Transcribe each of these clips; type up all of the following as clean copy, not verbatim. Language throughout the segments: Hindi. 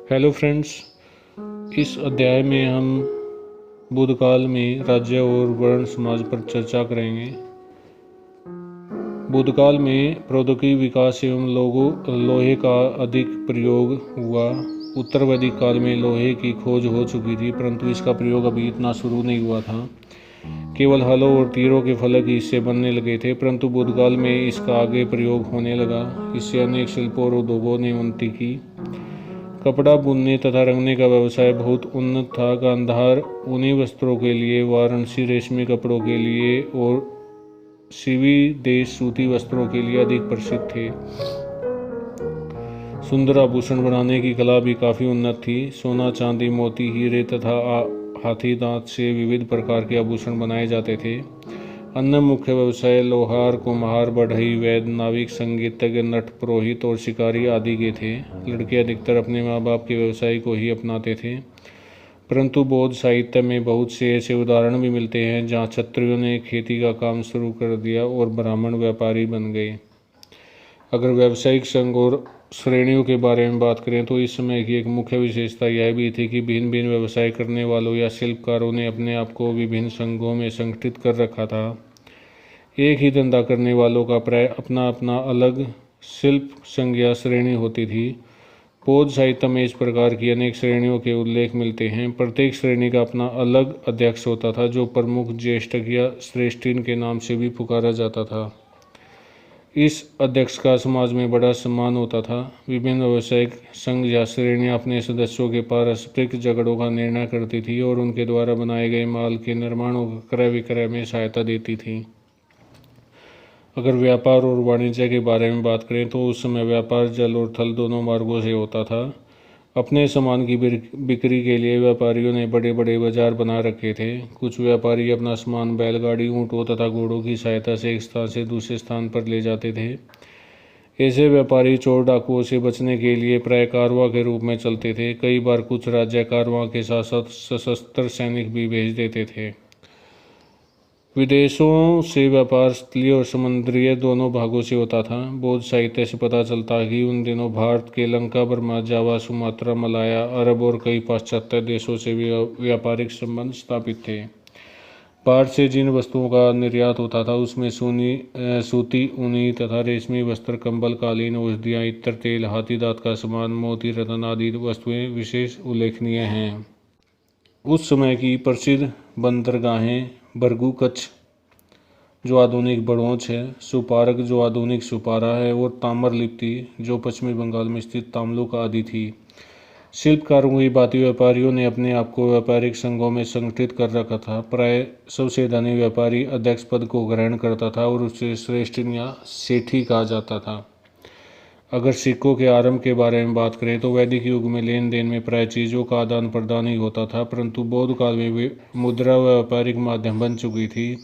हेलो फ्रेंड्स, इस अध्याय में हम बुद्धकाल में राज्य और वर्ण समाज पर चर्चा करेंगे। बुद्धकाल में प्रौद्योगिकी विकास एवं लोहे का अधिक प्रयोग हुआ। उत्तर वैदिक काल में लोहे की खोज हो चुकी थी, परंतु इसका प्रयोग अभी इतना शुरू नहीं हुआ था। केवल हलों और तीरों के फलक ही इससे बनने लगे थे, परंतु बुद्धकाल में इसका आगे प्रयोग होने लगा। इससे अनेक शिल्पों और उद्योगों ने उन्नति की। कपड़ा बुनने तथा रंगने का व्यवसाय बहुत उन्नत था। गांधार ऊनी वस्त्रों के लिए, वाराणसी रेशमी कपड़ों के लिए और सीवी देश सूती वस्त्रों के लिए अधिक प्रसिद्ध थे। सुंदर आभूषण बनाने की कला भी काफी उन्नत थी। सोना, चांदी, मोती, हीरे तथा हाथी दांत से विविध प्रकार के आभूषण बनाए जाते थे। अन्य मुख्य व्यवसाय लोहार, कुम्हार, बढ़ई, वैद्य, नाविक, संगीतज्ञ, नट, पुरोहित और शिकारी आदि के थे। लड़के अधिकतर अपने माँ बाप के व्यवसाय को ही अपनाते थे, परंतु बौद्ध साहित्य में बहुत से ऐसे उदाहरण भी मिलते हैं जहाँ क्षत्रियों ने खेती का काम शुरू कर दिया और ब्राह्मण व्यापारी बन गए। अगर व्यावसायिक संघ और श्रेणियों के बारे में बात करें तो इस समय की एक मुख्य विशेषता यह भी थी कि भिन्न भिन्न व्यवसाय करने वालों या शिल्पकारों ने अपने आप को विभिन्न संघों में संगठित कर रखा था। एक ही धंधा करने वालों का प्राय अपना अपना अलग शिल्प संघ या श्रेणी होती थी। बौद्ध साहित्य में इस प्रकार की अनेक श्रेणियों के उल्लेख मिलते हैं। प्रत्येक श्रेणी का अपना अलग अध्यक्ष होता था, जो प्रमुख, ज्येष्ठक या श्रेष्ठीन के नाम से भी पुकारा जाता था। इस अध्यक्ष का समाज में बड़ा सम्मान होता था। विभिन्न व्यावसायिक संघ या श्रेणियां अपने सदस्यों के पारस्परिक झगड़ों का निर्णय करती थी और उनके द्वारा बनाए गए माल के निर्माण और क्रय विक्रय में सहायता देती थी। अगर व्यापार और वाणिज्य के बारे में बात करें तो उस समय व्यापार जल और थल दोनों मार्गों से होता था। अपने सामान की बिक्री के लिए व्यापारियों ने बड़े बड़े बाजार बना रखे थे। कुछ व्यापारी अपना सामान बैलगाड़ी, ऊँटों तथा घोड़ों की सहायता से एक स्थान से दूसरे स्थान पर ले जाते थे। ऐसे व्यापारी चोर डाकुओं से बचने के लिए प्राय कारवां के रूप में चलते थे। कई बार कुछ राज्य कारवां के साथ साथ सशस्त्र सैनिक भी भेज देते थे। विदेशों से व्यापार स्थलीय और समुद्रीय दोनों भागों से होता था। बौद्ध साहित्य से पता चलता है कि उन दिनों भारत के लंका, बर्मा, जावा, सुमात्रा, मलाया, अरब और कई पाश्चात्य देशों से भी व्यापारिक संबंध स्थापित थे। भारत से जिन वस्तुओं का निर्यात होता था उसमें सूती, ऊनी तथा रेशमी वस्त्र, कंबल, कालीन, औषधियाँ, इत्र, तेल, हाथी दांत का सामान, मोती, रत्न आदि वस्तुएं विशेष उल्लेखनीय हैं। उस समय की प्रसिद्ध बंदरगाहें बरगू कच्छ, जो आधुनिक बड़ौच है, सुपारक, जो आधुनिक सुपारा है, और ताम्रलिप्ति, जो पश्चिमी बंगाल में स्थित तामलुक आदि थी। शिल्पकारों की भांति व्यापारियों ने अपने आप को व्यापारिक संघों में संगठित कर रखा था। प्राय सबसे धनी व्यापारी अध्यक्ष पद को ग्रहण करता था और उसे श्रेष्ठ या सेठी कहा जाता था। अगर सिक्कों के आरंभ के बारे में बात करें तो वैदिक युग में लेन देन में प्राय चीज़ों का आदान प्रदान ही होता था, परंतु बौद्ध काल में मुद्रा व्यापारिक माध्यम बन चुकी थी।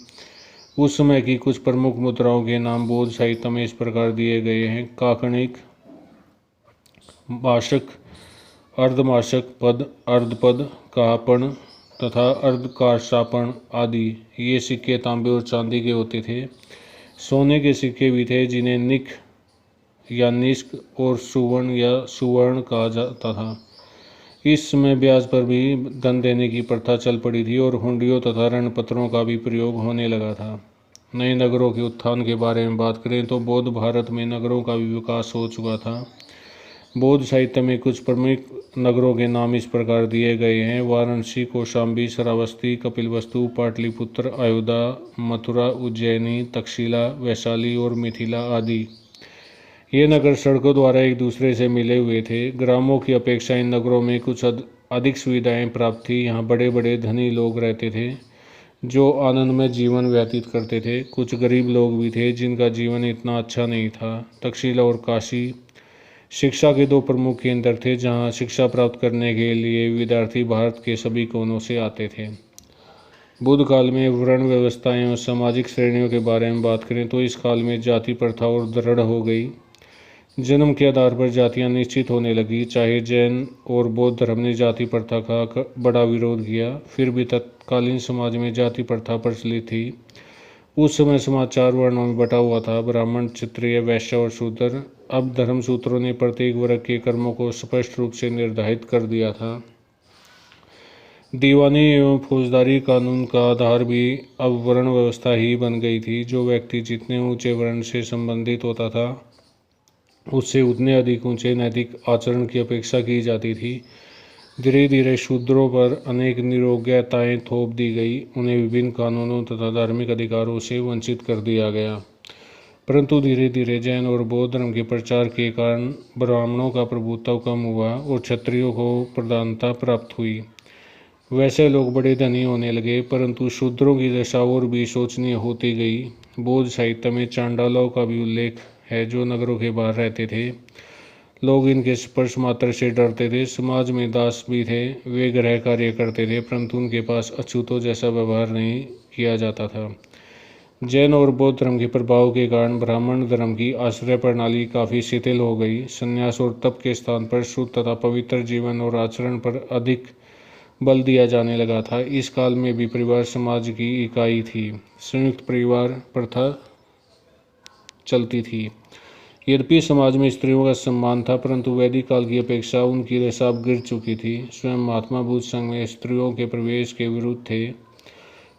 उस समय की कुछ प्रमुख मुद्राओं के नाम बौद्ध साहित्य में इस प्रकार दिए गए हैं: काकणिक, माशक, अर्धमाशक, पद, अर्धपद, कापण तथा अर्धकारशापण आदि। ये सिक्के तांबे और चांदी के होते थे। सोने के सिक्के भी थे जिन्हें निक या निष्क और सुवर्ण या सुवर्ण कहा जाता था। इस समय ब्याज पर भी धन देने की प्रथा चल पड़ी थी और हुंडियों तथा ऋणपत्रों का भी प्रयोग होने लगा था। नए नगरों के उत्थान के बारे में बात करें तो बौद्ध भारत में नगरों का भी विकास हो चुका था। बौद्ध साहित्य में कुछ प्रमुख नगरों के नाम इस प्रकार दिए गए हैं: वाराणसी, कौशाम्बी, श्रावस्ती, कपिलवस्तु, पाटलिपुत्र, अयोध्या, मथुरा, उज्जैनी, तक्षशिला, वैशाली और मिथिला आदि। ये नगर सड़कों द्वारा एक दूसरे से मिले हुए थे। ग्रामों की अपेक्षा इन नगरों में कुछ अधिक सुविधाएं प्राप्त थी। यहाँ बड़े बड़े धनी लोग रहते थे जो आनंदमय जीवन व्यतीत करते थे। कुछ गरीब लोग भी थे जिनका जीवन इतना अच्छा नहीं था। तक्षशिला और काशी शिक्षा के दो प्रमुख केंद्र थे जहाँ शिक्षा प्राप्त करने के लिए विद्यार्थी भारत के सभी कोनों से आते थे। बुद्ध काल में वर्ण व्यवस्थाएं और सामाजिक श्रेणियों के बारे में बात करें तो इस काल में जाति प्रथा और दृढ़ हो गई। जन्म के आधार पर जातियां निश्चित होने लगी। चाहे जैन और बौद्ध धर्म ने जाति प्रथा का बड़ा विरोध किया, फिर भी तत्कालीन समाज में जाति प्रथा प्रचलित थी। उस समय समाज 4 वर्णों में बटा हुआ था, ब्राह्मण, क्षत्रिय, वैश्य और शूद्र। अब धर्मसूत्रों ने प्रत्येक वर्ग के कर्मों को स्पष्ट रूप से निर्धारित कर दिया था। दीवानी एवं फौजदारी कानून का आधार भी अब वर्ण व्यवस्था ही बन गई थी। जो व्यक्ति जितने ऊंचे वर्ण से संबंधित होता था, उससे उतने अधिक ऊंचे नैतिक आचरण की अपेक्षा की जाती थी। धीरे धीरे शूद्रों पर अनेक निरोग्यताएं थोप दी गई, उन्हें विभिन्न कानूनों तथा धार्मिक अधिकारों से वंचित कर दिया गया। परंतु धीरे धीरे जैन और बौद्ध धर्म के प्रचार के कारण ब्राह्मणों का प्रभुत्व कम हुआ और क्षत्रियों को प्रधानता प्राप्त हुई। वैसे लोग बड़े धनी होने लगे, परंतु शूद्रों की दशा और भी शोचनीय होती गई। बौद्ध साहित्य में चांडालों का भी उल्लेख है, जो नगरों के बाहर रहते थे। लोग इनके स्पर्श मात्र से डरते थे। समाज में दास भी थे, वे गृह कार्य करते थे, परंतु उनके पास अछूतों जैसा व्यवहार नहीं किया जाता था। जैन और बौद्ध धर्म के प्रभाव के कारण ब्राह्मण धर्म की आश्रय प्रणाली काफ़ी शिथिल हो गई। संन्यास और तप के स्थान पर शुद्ध तथा पवित्र जीवन और आचरण पर अधिक बल दिया जाने लगा था। इस काल में भी परिवार समाज की इकाई थी। संयुक्त परिवार प्रथा चलती थी। यद्यपि समाज में स्त्रियों का सम्मान था, परंतु वैदिक काल की अपेक्षा उनकी दशा अब गिर चुकी थी। स्वयं महात्मा बुद्ध संघ में स्त्रियों के प्रवेश के विरुद्ध थे,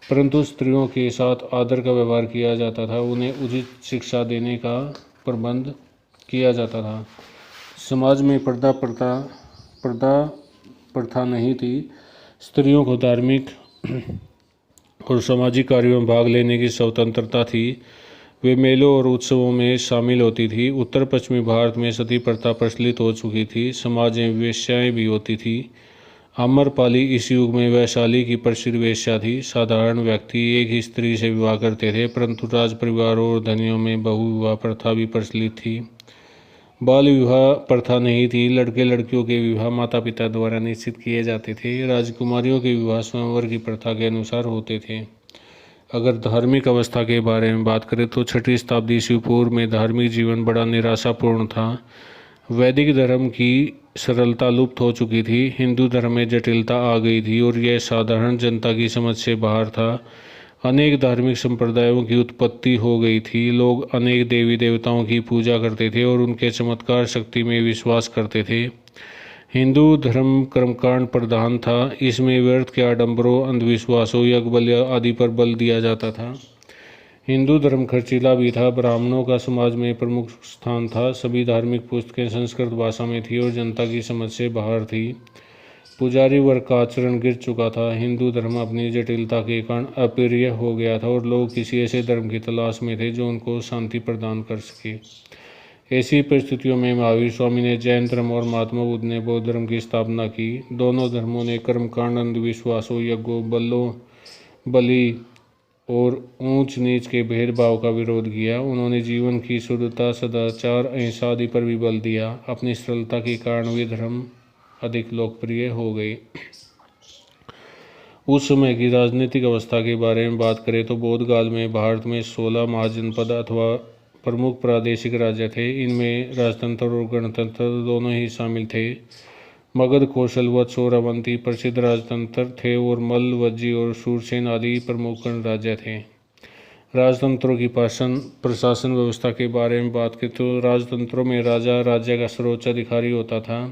परंतु स्त्रियों के साथ आदर का व्यवहार किया जाता था, उन्हें उचित शिक्षा देने का प्रबंध किया जाता था। समाज में पर्दा प्रथा नहीं थी। स्त्रियों को धार्मिक और सामाजिक कार्यों में भाग लेने की स्वतंत्रता थी। वे मेलों और उत्सवों में शामिल होती थी। उत्तर पश्चिमी भारत में सती प्रथा प्रचलित हो चुकी थी। समाज में वेश्याएं भी होती थी। आम्रपाली इस युग में वैशाली की प्रसिद्ध वेश्या थी। साधारण व्यक्ति एक ही स्त्री से विवाह करते थे, परंतु राज परिवारों और धनियों में बहुविवाह प्रथा भी प्रचलित थी। बाल विवाह प्रथा नहीं थी। लड़के लड़कियों के विवाह माता पिता द्वारा निश्चित किए जाते थे। राजकुमारियों के विवाह स्वयंवर की प्रथा के अनुसार होते थे। अगर धार्मिक अवस्था के बारे में बात करें तो 6वीं शताब्दी ईस्वी पूर्व में धार्मिक जीवन बड़ा निराशापूर्ण था। वैदिक धर्म की सरलता लुप्त हो चुकी थी। हिंदू धर्म में जटिलता आ गई थी और यह साधारण जनता की समझ से बाहर था। अनेक धार्मिक संप्रदायों की उत्पत्ति हो गई थी। लोग अनेक देवी देवताओं की पूजा करते थे और उनके चमत्कार शक्ति में विश्वास करते थे। हिंदू धर्म कर्मकांड प्रधान था। इसमें व्यर्थ के आडंबरों, अंधविश्वासों, यज्ञ बलि आदि पर बल दिया जाता था। हिंदू धर्म खर्चीला भी था। ब्राह्मणों का समाज में प्रमुख स्थान था। सभी धार्मिक पुस्तकें संस्कृत भाषा में थी और जनता की समझ से बाहर थी। पुजारी वर्ग का आचरण गिर चुका था। हिंदू धर्म अपनी जटिलता के कारण अप्रिय हो गया था और लोग किसी ऐसे धर्म की तलाश में थे जो उनको शांति प्रदान कर सके। ऐसी परिस्थितियों में महावीर स्वामी ने जैन धर्म और महात्मा बुद्ध ने बौद्ध धर्म की स्थापना की। दोनों धर्मों ने कर्मकांड, अंधविश्वासों, यज्ञों, बलि और ऊंच नीच के भेदभाव का विरोध किया। उन्होंने जीवन की शुद्धता, सदाचार, अहिंसा आदि पर भी बल दिया। अपनी सरलता के कारण वे धर्म अधिक लोकप्रिय हो गए। उस समय की राजनीतिक अवस्था के बारे में बात करें तो बौद्ध काल में भारत में 16 महाजनपद अथवा प्रमुख प्रादेशिक राज्य थे। इनमें राजतंत्र और गणतंत्र दोनों ही शामिल थे। मगध, कौशल, वत्स और अवंती प्रसिद्ध राजतंत्र थे और मल्ल, वज्जी और शूरसेन आदि प्रमुख गणराज्य थे। राजतंत्रों की प्रशासन व्यवस्था के बारे में बात करें तो राजतंत्रों में राजा राज्य का सर्वोच्च अधिकारी होता था।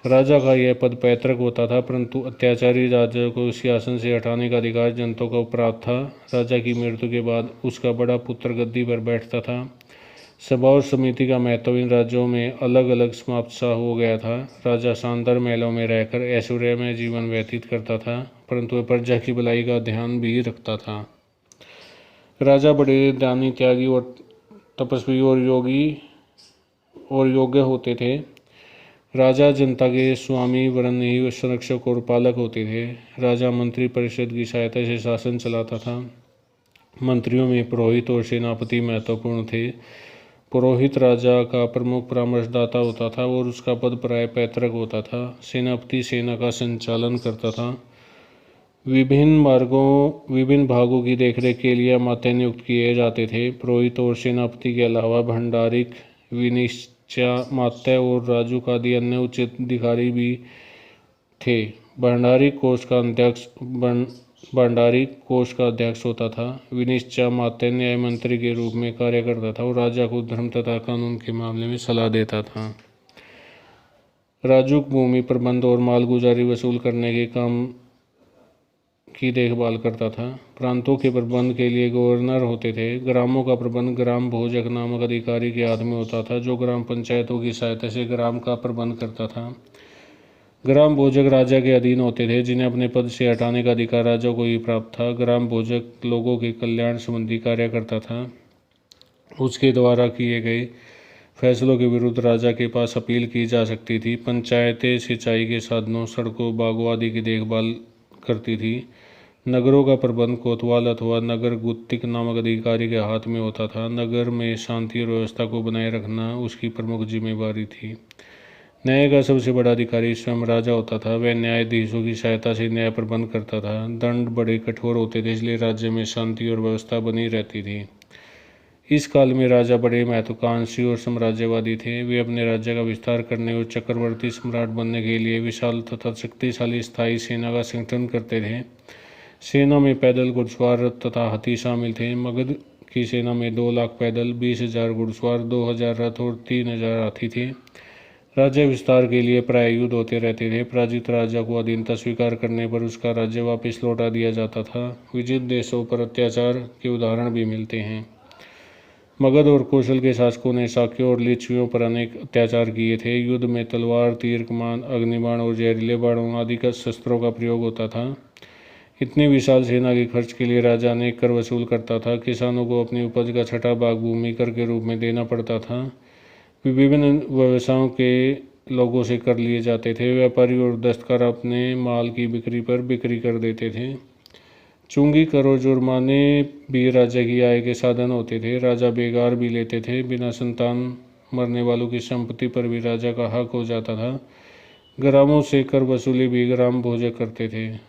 राजा का यह पद पैतृक होता था, परंतु अत्याचारी राजा को सिंहासन से हटाने का अधिकार जनता को प्राप्त था। राजा की मृत्यु के बाद उसका बड़ा पुत्र गद्दी पर बैठता था। सभा और समिति का महत्व इन राज्यों में अलग अलग समाप्त सा हो गया था। राजा शानदार महलों में रहकर ऐश्वर्यमय जीवन व्यतीत करता था, परंतु वह प्रजा की भलाई का ध्यान भी रखता था। राजा बड़े दानी, त्यागी और तपस्वी और योग्य होते थे। राजा जनता के स्वामी वरन ही संरक्षक और पालक होते थे। राजा मंत्री परिषद की सहायता से शासन चलाता था। मंत्रियों में पुरोहित और सेनापति महत्वपूर्ण थे। पुरोहित राजा का प्रमुख परामर्शदाता होता था और उसका पद प्राय पैतृक होता था। सेनापति सेना का संचालन करता था। विभिन्न भागों की देखरेख के लिए अमात्य नियुक्त किए जाते थे। पुरोहित और सेनापति के अलावा भंडारिक, मात्य और राजूक आदि अन्य उच्च अधिकारी भी थे। भंडारिक कोष का अध्यक्ष भंडारी कोष का अध्यक्ष होता था। विनिश्चा मात्य न्याय मंत्री के रूप में कार्य करता था और राजा को धर्म तथा कानून के मामले में सलाह देता था। राजूक भूमि प्रबंध और मालगुजारी वसूल करने के काम की देखभाल करता था। प्रांतों के प्रबंध के लिए गवर्नर होते थे। ग्रामों का प्रबंध ग्राम भोजक नामक अधिकारी के हाथ में होता था, जो ग्राम पंचायतों की सहायता से ग्राम का प्रबंध करता था। ग्राम भोजक राजा के अधीन होते थे, जिन्हें अपने पद से हटाने का अधिकार राजा को ही प्राप्त था। ग्राम भोजक लोगों के कल्याण संबंधी कार्य करता था। उसके द्वारा किए गए फैसलों के विरुद्ध राजा के पास अपील की जा सकती थी। पंचायतें सिंचाई के साधनों, सड़कों, बागों आदि की देखभाल करती थी। नगरों का प्रबंध कोतवाल अथवा नगर गुत्तिक नामक अधिकारी के हाथ में होता था। नगर में शांति और व्यवस्था को बनाए रखना उसकी प्रमुख जिम्मेदारी थी। न्याय का सबसे बड़ा अधिकारी स्वयं राजा होता था। वह न्यायाधीशों की सहायता से न्याय प्रबंध करता था। दंड बड़े कठोर होते थे, इसलिए राज्य में शांति और व्यवस्था बनी रहती थी। इस काल में राजा बड़े महत्वाकांक्षी और साम्राज्यवादी थे। वे अपने राज्य का विस्तार करने और चक्रवर्ती सम्राट बनने के लिए विशाल तथा शक्तिशाली स्थायी सेना का संगठन करते थे। सेना में पैदल, घुड़सवार, रथ तथा हाथी शामिल थे। मगध की सेना में 2 लाख पैदल, 20,000 घुड़सवार, 2,000 रथ और 3,000 हाथी थे। राज्य विस्तार के लिए प्राय युद्ध होते रहते थे। पराजित राजा को अधीनता स्वीकार करने पर उसका राज्य वापस लौटा दिया जाता था। विजित देशों पर अत्याचार के उदाहरण भी मिलते हैं। मगध और कौशल के शासकों ने शाक्यों और लिच्छवियों पर अनेक अत्याचार किए थे। युद्ध में तलवार, तीर कमान, अग्निबाण और जहरीले बाणों आदि का शस्त्रों का प्रयोग होता था। इतनी विशाल सेना के खर्च के लिए राजा अनेक कर वसूल करता था। किसानों को अपनी उपज का 6ठा भाग भूमि कर के रूप में देना पड़ता था। विभिन्न व्यवसायों के लोगों से कर लिए जाते थे। व्यापारी और दस्तकार अपने माल की बिक्री पर बिक्री कर देते थे। चुंगी, कर और जुर्माने भी राजा की आय के साधन होते थे। राजा बेगार भी लेते थे। बिना संतान मरने वालों की संपत्ति पर भी राजा का हक हो जाता था। ग्रामों से कर वसूली भी ग्राम भोजक करते थे।